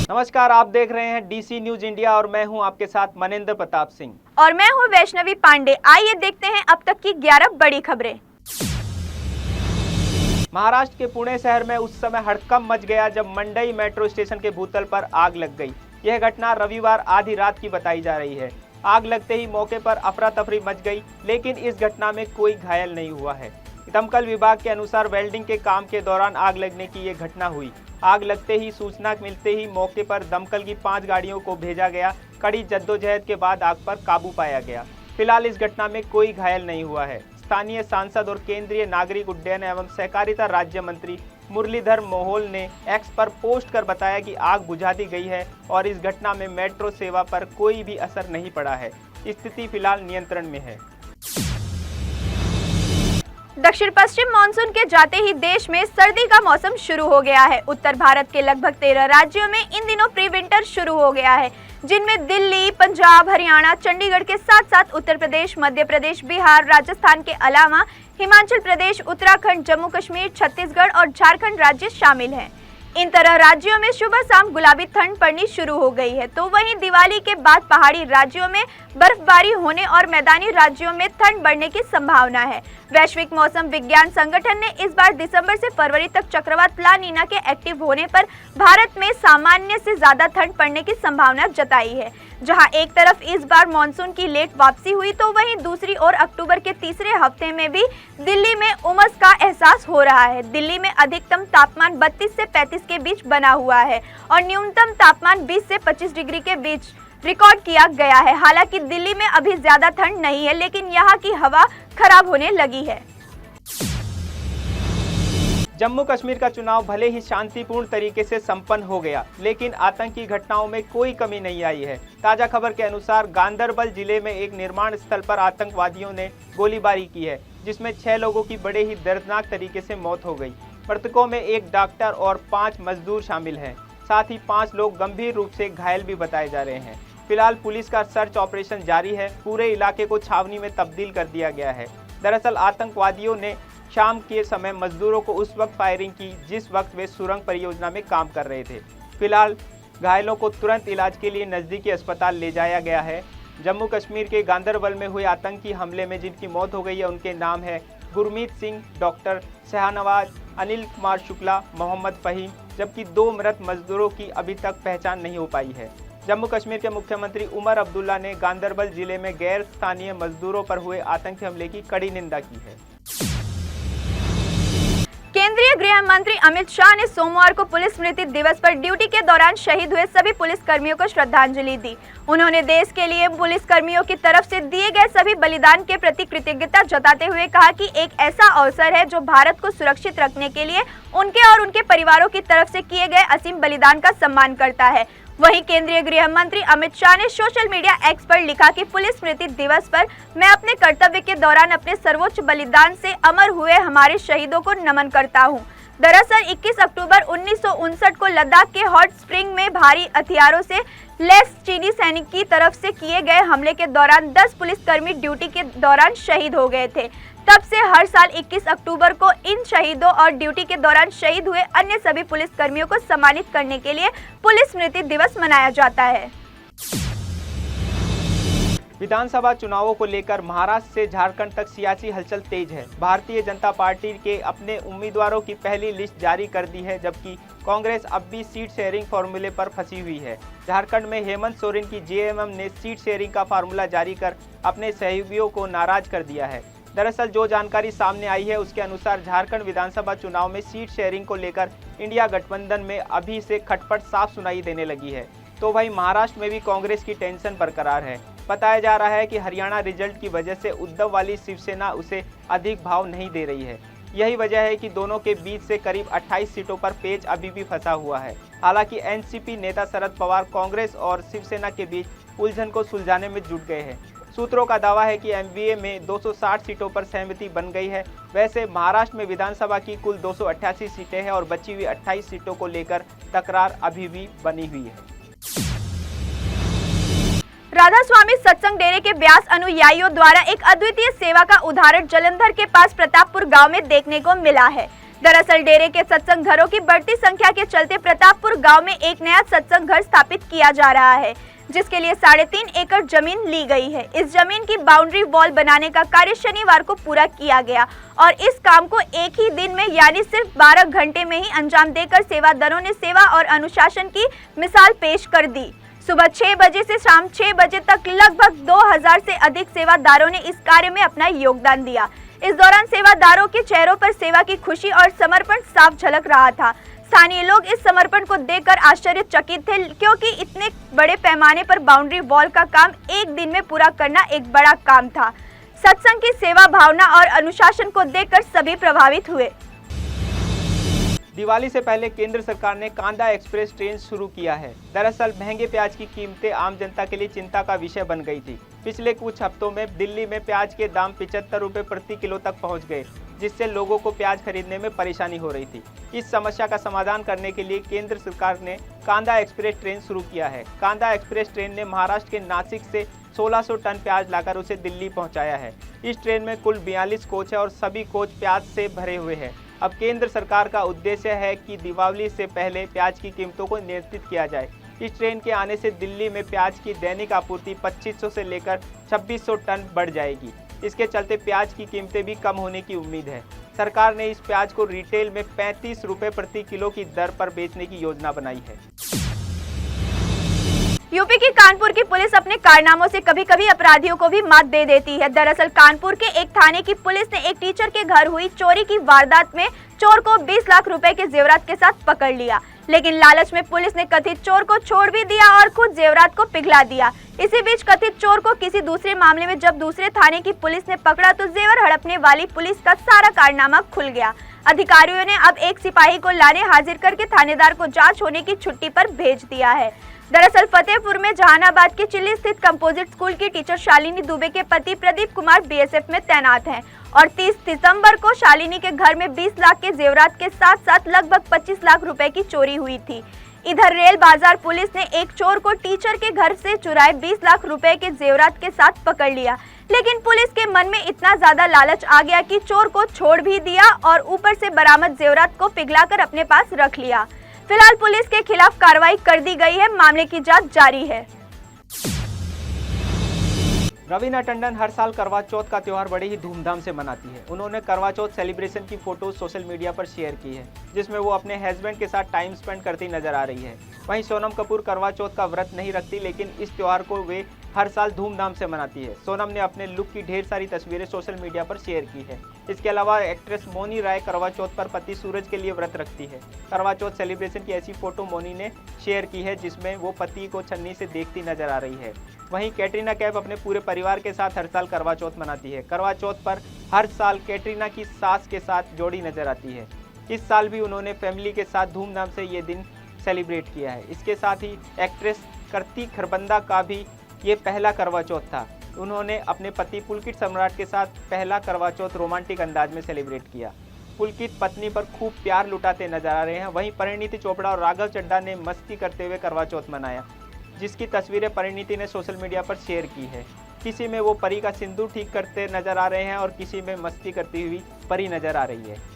नमस्कार, आप देख रहे हैं डीसी न्यूज इंडिया और मैं हूं आपके साथ मनेंद्र प्रताप सिंह और मैं हूं वैष्णवी पांडे। आइए देखते हैं अब तक की 11 बड़ी खबरें। महाराष्ट्र के पुणे शहर में उस समय हड़कंप मच गया जब मंडई मेट्रो स्टेशन के भूतल पर आग लग गई। यह घटना रविवार आधी रात की बताई जा रही है। आग लगते ही मौके पर अफरा तफरी मच गई, लेकिन इस घटना में कोई घायल नहीं हुआ है। दमकल विभाग के अनुसार वेल्डिंग के काम के दौरान आग लगने की ये घटना हुई। आग लगते ही सूचना मिलते ही मौके पर दमकल की 5 गाड़ियों को भेजा गया। कड़ी जद्दोजहद के बाद आग पर काबू पाया गया। फिलहाल इस घटना में कोई घायल नहीं हुआ है। स्थानीय सांसद और केंद्रीय नागरिक उड्डयन एवं सहकारिता राज्य मंत्री मुरलीधर मोहोल ने एक्स पर पोस्ट कर बताया कि आग बुझा दी गई है और इस घटना में मेट्रो सेवा पर कोई भी असर नहीं पड़ा है। स्थिति फिलहाल नियंत्रण में है। दक्षिण पश्चिम मानसून के जाते ही देश में सर्दी का मौसम शुरू हो गया है। उत्तर भारत के लगभग 13 राज्यों में इन दिनों प्री विंटर शुरू हो गया है, जिनमें दिल्ली, पंजाब, हरियाणा, चंडीगढ़ के साथ साथ उत्तर प्रदेश, मध्य प्रदेश, बिहार, राजस्थान के अलावा हिमाचल प्रदेश, उत्तराखंड, जम्मू कश्मीर, छत्तीसगढ़ और झारखंड राज्य शामिल हैं। इन तरह राज्यों में सुबह शाम गुलाबी ठंड पड़नी शुरू हो गई है, तो वहीं दिवाली के बाद पहाड़ी राज्यों में बर्फबारी होने और मैदानी राज्यों में ठंड बढ़ने की संभावना है। वैश्विक मौसम विज्ञान संगठन ने इस बार दिसंबर से फरवरी तक चक्रवात ला नीना के एक्टिव होने पर भारत में सामान्य से ज्यादा ठंड पड़ने की संभावना जताई है। जहां एक तरफ इस बार मानसून की लेट वापसी हुई, तो वहीं दूसरी ओर अक्टूबर के तीसरे हफ्ते में भी दिल्ली में उमस का एहसास हो रहा है। दिल्ली में अधिकतम तापमान 32 से 35 के बीच बना हुआ है और न्यूनतम तापमान 20 से 25 डिग्री के बीच रिकॉर्ड किया गया है। हालांकि दिल्ली में अभी ज्यादा ठंड नहीं है, लेकिन यहाँ की हवा खराब होने लगी है। जम्मू कश्मीर का चुनाव भले ही शांतिपूर्ण तरीके से संपन्न हो गया, लेकिन आतंकी घटनाओं में कोई कमी नहीं आई है। ताजा खबर के अनुसार गांदरबल जिले में एक निर्माण स्थल पर आतंकवादियों ने गोलीबारी की है, जिसमें 6 लोगों की बड़े ही दर्दनाक तरीके से मौत हो गई। मृतकों में एक डॉक्टर और 5 मजदूर शामिल हैं। साथ ही 5 लोग गंभीर रूप से घायल भी बताए जा रहे हैं। फिलहाल पुलिस का सर्च ऑपरेशन जारी है। पूरे इलाके को छावनी में तब्दील कर दिया गया है। दरअसल आतंकवादियों ने शाम के समय मजदूरों को उस वक्त फायरिंग की जिस वक्त वे सुरंग परियोजना में काम कर रहे थे। फिलहाल घायलों को तुरंत इलाज के लिए नज़दीकी अस्पताल ले जाया गया है। जम्मू कश्मीर के गांदरबल में हुए आतंकी हमले में जिनकी मौत हो गई है, उनके नाम है गुरमीत सिंह, डॉक्टर शाहनवाज, अनिल कुमार शुक्ला, मोहम्मद फहीम, जबकि 2 मृत मजदूरों की अभी तक पहचान नहीं हो पाई है। जम्मू कश्मीर के मुख्यमंत्री उमर अब्दुल्ला ने गांदरबल जिले में गैर स्थानीय मजदूरों पर हुए आतंकी हमले की कड़ी निंदा की है। केंद्रीय गृह मंत्री अमित शाह ने सोमवार को पुलिस स्मृति दिवस पर ड्यूटी के दौरान शहीद हुए सभी पुलिस कर्मियों को श्रद्धांजलि दी। उन्होंने देश के लिए पुलिस कर्मियों की तरफ से दिए गए सभी बलिदान के प्रति कृतज्ञता जताते हुए कहा कि एक ऐसा अवसर है जो भारत को सुरक्षित रखने के लिए उनके और उनके परिवारों की तरफ से किए गए असीम बलिदान का सम्मान करता है। वहीं केंद्रीय गृह मंत्री अमित शाह ने सोशल मीडिया एक्स पर लिखा कि पुलिस स्मृति दिवस पर मैं अपने कर्तव्य के दौरान अपने सर्वोच्च बलिदान से अमर हुए हमारे शहीदों को नमन करता हूं। दरअसल 21 अक्टूबर 1959 को लद्दाख के हॉट स्प्रिंग में भारी हथियारों से लैस चीनी सैनिक की तरफ से किए गए हमले के दौरान 10 पुलिसकर्मी ड्यूटी के दौरान शहीद हो गए थे। तब से हर साल 21 अक्टूबर को इन शहीदों और ड्यूटी के दौरान शहीद हुए अन्य सभी पुलिस कर्मियों को सम्मानित करने के लिए पुलिस स्मृति दिवस मनाया जाता है। विधानसभा चुनावों को लेकर महाराष्ट्र से झारखंड तक सियासी हलचल तेज है। भारतीय जनता पार्टी के अपने उम्मीदवारों की पहली लिस्ट जारी कर दी है, जबकि कांग्रेस अब भी सीट शेयरिंग फार्मूले पर फंसी हुई है। झारखंड में हेमंत सोरेन की जेएमएम ने सीट शेयरिंग का फार्मूला जारी कर अपने सहयोगियों को नाराज कर दिया है। दरअसल जो जानकारी सामने आई है उसके अनुसार झारखंड विधानसभा चुनाव में सीट शेयरिंग को लेकर इंडिया गठबंधन में अभी से खटपट साफ सुनाई देने लगी है। तो वहीं महाराष्ट्र में भी कांग्रेस की टेंशन बरकरार है। बताया जा रहा है कि हरियाणा रिजल्ट की वजह से उद्धव वाली शिवसेना उसे अधिक भाव नहीं दे रही है। यही वजह है कि दोनों के बीच से करीब 28 सीटों पर पेच अभी भी फंसा हुआ है। हालांकि एनसीपी नेता शरद पवार कांग्रेस और शिवसेना के बीच उलझन को सुलझाने में जुट गए हैं। सूत्रों का दावा है कि एमवीए में 260 सीटों पर सहमति बन गई है। वैसे महाराष्ट्र में विधानसभा की कुल 288 सीटें हैं और बची हुई 28 सीटों को लेकर तकरार अभी भी बनी हुई है। राधा स्वामी सत्संग डेरे के व्यास अनुयायियों द्वारा एक अद्वितीय सेवा का उदाहरण जलंधर के पास प्रतापपुर गांव में देखने को मिला है। दरअसल डेरे के सत्संग घरों की बढ़ती संख्या के चलते प्रतापपुर गांव में एक नया सत्संग घर स्थापित किया जा रहा है, जिसके लिए 3.5 एकड़ जमीन ली गई है। इस जमीन की बाउंड्री वॉल बनाने का कार्य शनिवार को पूरा किया गया और इस काम को एक ही दिन में यानी सिर्फ 12 घंटे में ही अंजाम देकर सेवादारों ने सेवा और अनुशासन की मिसाल पेश कर दी। सुबह 6 बजे से शाम 6 बजे तक लगभग 2000 से अधिक सेवादारों ने इस कार्य में अपना योगदान दिया। इस दौरान सेवादारों के चेहरों पर सेवा की खुशी और समर्पण साफ झलक रहा था। स्थानीय लोग इस समर्पण को देखकर आश्चर्यचकित थे, क्योंकि इतने बड़े पैमाने पर बाउंड्री वॉल का काम एक दिन में पूरा करना एक बड़ा काम था। सत्संग की सेवा भावना और अनुशासन को देखकर सभी प्रभावित हुए। दिवाली से पहले केंद्र सरकार ने कांदा एक्सप्रेस ट्रेन शुरू किया है। दरअसल महंगे प्याज की कीमतें आम जनता के लिए चिंता का विषय बन गई थी। पिछले कुछ हफ्तों में दिल्ली में प्याज के दाम 75 रुपये प्रति किलो तक पहुंच गए, जिससे लोगों को प्याज खरीदने में परेशानी हो रही थी। इस समस्या का समाधान करने के लिए केंद्र सरकार ने कांदा एक्सप्रेस ट्रेन शुरू किया है। कांदा एक्सप्रेस ट्रेन ने महाराष्ट्र के नासिक से 1600 टन प्याज लाकर उसे दिल्ली पहुंचाया है। इस ट्रेन में कुल 42 कोच है और सभी कोच प्याज से भरे हुए हैं। अब केंद्र सरकार का उद्देश्य है कि दिवाली से पहले प्याज की कीमतों को नियंत्रित किया जाए। इस ट्रेन के आने से दिल्ली में प्याज की दैनिक आपूर्ति 2500 से लेकर 2600 टन बढ़ जाएगी। इसके चलते प्याज की कीमतें भी कम होने की उम्मीद है। सरकार ने इस प्याज को रिटेल में 35 रुपये प्रति किलो की दर पर बेचने की योजना बनाई है। यूपी की कानपुर की पुलिस अपने कारनामों से कभी कभी अपराधियों को भी मात दे देती है। दरअसल कानपुर के एक थाने की पुलिस ने एक टीचर के घर हुई चोरी की वारदात में चोर को 20 लाख रुपए के जेवरात के साथ पकड़ लिया, लेकिन लालच में पुलिस ने कथित चोर को छोड़ भी दिया और खुद जेवरात को पिघला दिया। इसी बीच कथित चोर को किसी दूसरे मामले में जब दूसरे थाने की पुलिस ने पकड़ा तो जेवर हड़पने वाली पुलिस का सारा कारनामा खुल गया। अधिकारियों ने अब एक सिपाही को लाने हाजिर करके थानेदार को जांच होने की छुट्टी पर भेज दिया है। दरअसल फतेहपुर में जहानाबाद के चिल्ली स्थित कंपोजिट स्कूल की टीचर शालिनी दुबे के पति प्रदीप कुमार बीएसएफ में तैनात हैं और 30 दिसंबर को शालिनी के घर में 20 लाख के जेवरात के साथ साथ लगभग 25 लाख रुपए की चोरी हुई थी। इधर रेल बाजार पुलिस ने एक चोर को टीचर के घर से चुराए 20 लाख रुपए के जेवरात के साथ पकड़ लिया, लेकिन पुलिस के मन में इतना ज्यादा लालच आ गया कि चोर को छोड़ भी दिया और ऊपर से बरामद जेवरात को पिघलाकर अपने पास रख लिया। फिलहाल पुलिस के खिलाफ कार्रवाई कर दी गई है, मामले की जांच जारी है। रवीना टंडन हर साल करवा चौथ का त्यौहार बड़े ही धूमधाम से मनाती है। उन्होंने करवा चौथ सेलिब्रेशन की फोटो सोशल मीडिया पर शेयर की है, जिसमें वो अपने हस्बैंड के साथ टाइम स्पेंड करती नजर आ रही है। वहीं सोनम कपूर करवा चौथ का व्रत नहीं रखती, लेकिन इस त्यौहार को वे हर साल धूमधाम से मनाती है। सोनम ने अपने लुक की ढेर सारी तस्वीरें सोशल मीडिया पर शेयर की है। इसके अलावा एक्ट्रेस मोनी राय करवा चौथ पर पति सूरज के लिए व्रत रखती है। करवा चौथ सेलिब्रेशन की ऐसी फोटो मोनी ने शेयर की है, जिसमें वो पति को छन्नी से देखती नजर आ रही है। वहीं कैटरीना कैफ अपने पूरे परिवार के साथ हर साल करवा चौथ मनाती है। करवा चौथ पर हर साल कैटरीना की सास के साथ जोड़ी नजर आती है। इस साल भी उन्होंने फैमिली के साथ धूमधाम से ये दिन सेलिब्रेट किया है। इसके साथ ही एक्ट्रेस कृति खरबंदा का भी ये पहला करवा चौथ था। उन्होंने अपने पति पुलकित सम्राट के साथ पहला करवा चौथ रोमांटिक अंदाज में सेलिब्रेट किया। पुलकित पत्नी पर खूब प्यार लुटाते नजर आ रहे हैं। वहीं परिणीति चोपड़ा और राघव चड्ढा ने मस्ती करते हुए करवा चौथ मनाया, जिसकी तस्वीरें परिणीति ने सोशल मीडिया पर शेयर की है। किसी में वो परी का सिंदूर ठीक करते नजर आ रहे हैं और किसी में मस्ती करती हुई परी नजर आ रही है।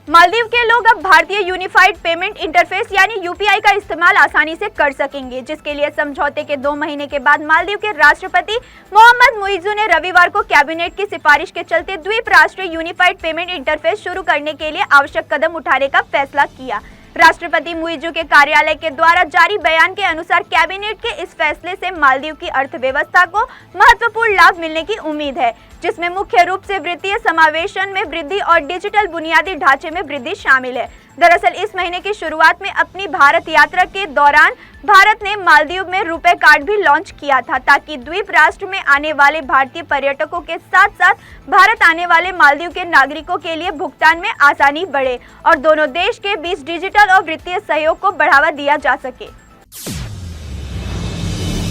मालदीव के लोग अब भारतीय यूनिफाइड पेमेंट इंटरफेस यानी यूपीआई का इस्तेमाल आसानी से कर सकेंगे, जिसके लिए समझौते के 2 महीने के बाद मालदीव के राष्ट्रपति मोहम्मद मुइज़्ज़ू ने रविवार को कैबिनेट की सिफारिश के चलते द्वीप राष्ट्रीय यूनिफाइड पेमेंट इंटरफेस शुरू करने के लिए आवश्यक कदम उठाने का फैसला किया। राष्ट्रपति मुइज़्ज़ू के कार्यालय के द्वारा जारी बयान के अनुसार कैबिनेट के इस फैसले से मालदीव की अर्थव्यवस्था को महत्वपूर्ण लाभ मिलने की उम्मीद है, जिसमें मुख्य रूप से वित्तीय समावेशन में वृद्धि और डिजिटल बुनियादी ढांचे में वृद्धि शामिल है। दरअसल इस महीने की शुरुआत में अपनी भारत यात्रा के दौरान भारत ने मालदीव में रुपए कार्ड भी लॉन्च किया था, ताकि द्वीप राष्ट्र में आने वाले भारतीय पर्यटकों के साथ साथ भारत आने वाले मालदीव के नागरिकों के लिए भुगतान में आसानी बढ़े और दोनों देश के बीच डिजिटल और वित्तीय सहयोग को बढ़ावा दिया जा सके।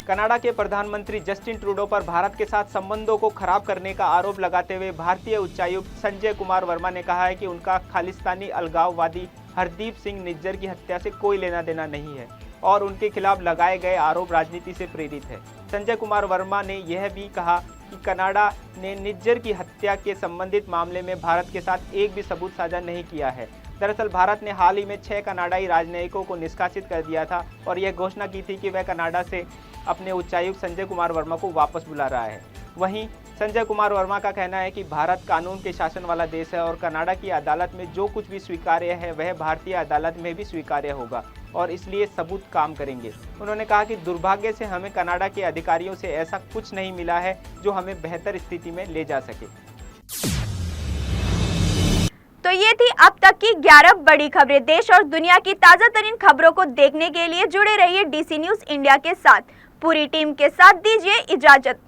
कनाडा के प्रधानमंत्री जस्टिन ट्रूडो पर भारत के साथ संबंधों को खराब करने का आरोप लगाते हुए भारतीय उच्चायुक्त संजय कुमार वर्मा ने कहा है कि उनका खालिस्तानी अलगाववादी हरदीप सिंह निज्जर की हत्या से कोई लेना देना नहीं है और उनके खिलाफ लगाए गए आरोप राजनीति से प्रेरित है। संजय कुमार वर्मा ने यह भी कहा कि कनाडा ने निज्जर की हत्या के संबंधित मामले में भारत के साथ एक भी सबूत साझा नहीं किया है। दरअसल भारत ने हाल ही में 6 कनाडाई राजनयिकों को निष्कासित कर दिया था और यह घोषणा की थी कि वह कनाडा से अपने उच्चायुक्त संजय कुमार वर्मा को वापस बुला रहा है। वहीं संजय कुमार वर्मा का कहना है कि भारत कानून के शासन वाला देश है और कनाडा की अदालत में जो कुछ भी स्वीकार्य है वह भारतीय अदालत में भी स्वीकार्य होगा और इसलिए सबूत काम करेंगे। उन्होंने कहा कि दुर्भाग्य से हमें कनाडा के अधिकारियों से ऐसा कुछ नहीं मिला है जो हमें बेहतर स्थिति में ले जा सके। तो ये थी अब तक की 11 बड़ी खबरें। देश और दुनिया की ताजा तरीन खबरों को देखने के लिए जुड़े रहिए DC न्यूज़ इंडिया के साथ। पूरी टीम के साथ दीजिए इजाजत।